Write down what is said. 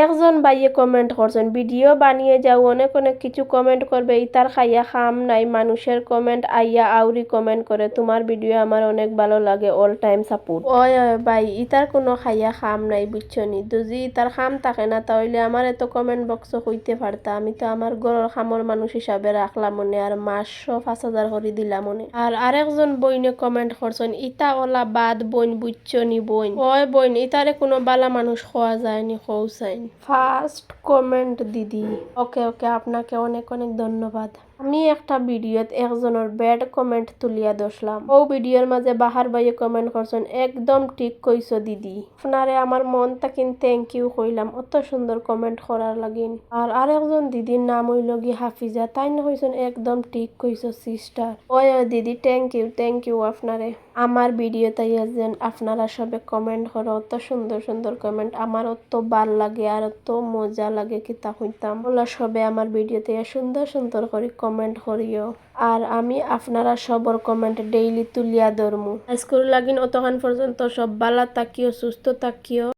একজন ভাইয়ে কমেন্ট করছেন ভিডিও বানিয়ে যাও অনেক অনেক কিছু কমেন্ট করবে ইতার খাইয়া খাম নাই মানুষের কমেন্ট আইয়া আউরি কমেন্ট করে তোমার ভিডিও আমার অনেক ভালো লাগে অল টাইম সাপোর্ট। ওই ভাই ইতার কোনো খাইয়া খাম নাই বুঝছো নি যদি ইতার খাম থাকে না তাহলে আমার এত কমেন্ট বক্স হইতে পারতা আমি তো আমার ঘরের খামর মানুষ হিসাবে রাখলাম মনে আর মাসও 5,000 করে দিলাম মনে। আর আরেকজন বইনে কমেন্ট করছেন ইতা ওলা বাদ বইন বুঝছো নি বইন ওই বইন ইতারে কোনো বালা মানুষ খোয়া যায়নি খৌসাইন ফার্স্ট কমেন্ট দিদি। ওকে ওকে আপনাকে অনেক অনেক ধন্যবাদ। আমি একটা ভিডিওত একজনের ব্যাড কমেন্ট তুলিয়া দসলাম ও ভিডিওর মাঝে বাহার বাইয়ে কমেন্ট করছেন একদম ঠিক কইছো দিদি আপনারে আমার মন তাকিন থ্যাংক ইউ কইলাম অত সুন্দর কমেন্ট করার লাগিন। আর আরেকজন দিদির নাম হইল গি হাফিজা তাই না কইছেন একদম ঠিক কইছো সিস্টার। ওই দিদি থ্যাংক ইউ আপনারে আমার ভিডিও তাই যেন আপনারা সবে কমেন্ট করো অত সুন্দর সুন্দর কমেন্ট আমার অত ভাল লাগে আর অত মজা লাগে কি তা হইতাম ওলা সবে আমার ভিডিওতে সুন্দর সুন্দর করে কমেন্ট করিও আর আমি আপনারা সবর কমেন্ট ডেইলি তুলিয়া ধরমু আজকুর লাগিন অতক্ষণ পর্যন্ত সব বালা তাকিও সুস্থ তাকিও।